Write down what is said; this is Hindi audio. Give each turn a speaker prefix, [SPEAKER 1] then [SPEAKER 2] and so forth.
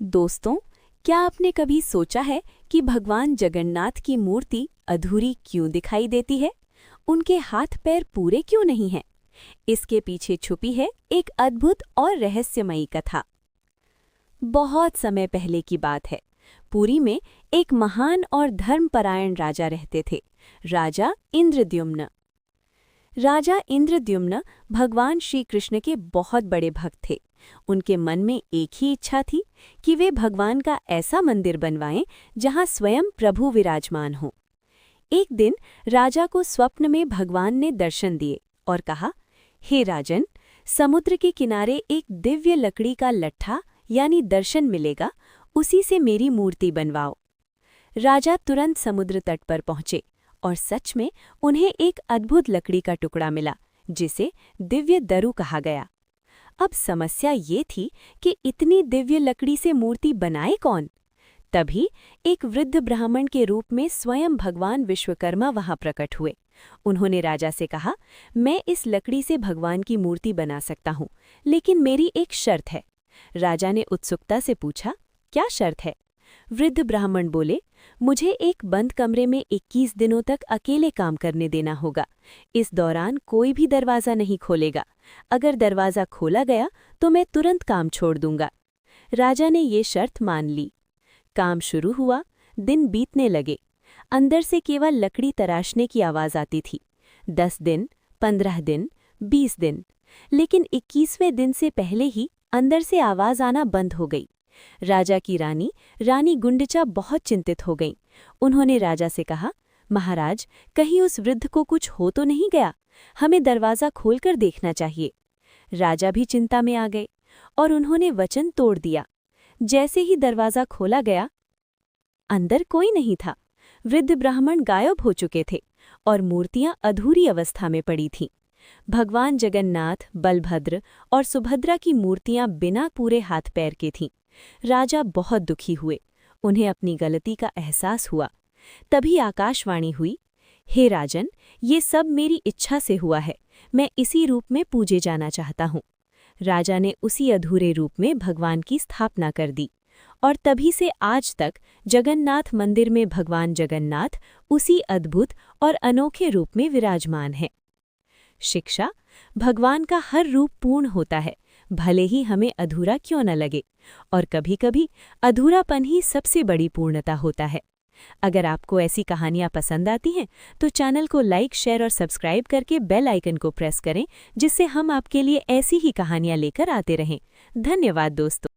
[SPEAKER 1] दोस्तों, क्या आपने कभी सोचा है कि भगवान जगन्नाथ की मूर्ति अधूरी क्यों दिखाई देती है? उनके हाथ पैर पूरे क्यों नहीं हैं? इसके पीछे छुपी है एक अद्भुत और रहस्यमयी कथा। बहुत समय पहले की बात है। पुरी में एक महान और धर्मपरायण राजा रहते थे, राजा इंद्रद्युम्न। राजा इंद्रद्युम्न भगवान श्री कृष्ण के बहुत बड़े भक्त थे। उनके मन में एक ही इच्छा थी कि वे भगवान का ऐसा मंदिर बनवाएं जहां स्वयं प्रभु विराजमान हो। एक दिन राजा को स्वप्न में भगवान ने दर्शन दिए और कहा, हे राजन, समुद्र के किनारे एक दिव्य लकड़ी का लट्ठा यानी दर्शन मिलेगा, उसी से मेरी मूर्ति बनवाओ। राजा तुरंत समुद्र तट पर पहुंचे और सच में उन्हें एक अद्भुत लकड़ी का टुकड़ा मिला, जिसे दिव्य दरु कहा गया। अब समस्या ये थी कि इतनी दिव्य लकड़ी से मूर्ति बनाए कौन? तभी एक वृद्ध ब्राह्मण के रूप में स्वयं भगवान विश्वकर्मा वहां प्रकट हुए। उन्होंने राजा से कहा, मैं इस लकड़ी से भगवान की मूर्ति बना सकता हूँ, लेकिन मेरी एक शर्त है। राजा ने उत्सुकता से पूछा, क्या शर्त है? वृद्ध ब्राह्मण बोले, मुझे एक बंद कमरे में 21 दिनों तक अकेले काम करने देना होगा। इस दौरान कोई भी दरवाज़ा नहीं खोलेगा। अगर दरवाज़ा खोला गया तो मैं तुरंत काम छोड़ दूंगा। राजा ने ये शर्त मान ली। काम शुरू हुआ, दिन बीतने लगे। अंदर से केवल लकड़ी तराशने की आवाज़ आती थी। 10 दिन, 15 दिन, 20 दिन, लेकिन 21वें दिन से पहले ही अंदर से आवाज़ आना बंद हो गई। राजा की रानी गुंडचा बहुत चिंतित हो गईं। उन्होंने राजा से कहा, महाराज, कहीं उस वृद्ध को कुछ हो तो नहीं गया? हमें दरवाज़ा खोलकर देखना चाहिए। राजा भी चिंता में आ गए और उन्होंने वचन तोड़ दिया। जैसे ही दरवाज़ा खोला गया, अंदर कोई नहीं था। वृद्ध ब्राह्मण गायब हो चुके थे और मूर्तियां अधूरी अवस्था में पड़ी थीं। भगवान जगन्नाथ, बलभद्र और सुभद्रा की मूर्तियां बिना पूरे हाथ पैर के थीं। राजा बहुत दुखी हुए। उन्हें अपनी गलती का एहसास हुआ। तभी आकाशवाणी हुई, हे राजन, ये सब मेरी इच्छा से हुआ है। मैं इसी रूप में पूजे जाना चाहता हूँ। राजा ने उसी अधूरे रूप में भगवान की स्थापना कर दी और तभी से आज तक जगन्नाथ मंदिर में भगवान जगन्नाथ उसी अद्भुत और अनोखे रूप में विराजमान हैं। शिक्षा: भगवान का हर रूप पूर्ण होता है, भले ही हमें अधूरा क्यों न लगे, और कभी-कभी अधूरापन ही सबसे बड़ी पूर्णता होता है। अगर आपको ऐसी कहानियाँ पसंद आती हैं तो चैनल को लाइक, शेयर और सब्सक्राइब करके बेल आइकन को प्रेस करें, जिससे हम आपके लिए ऐसी ही कहानियाँ लेकर आते रहें। धन्यवाद दोस्तों।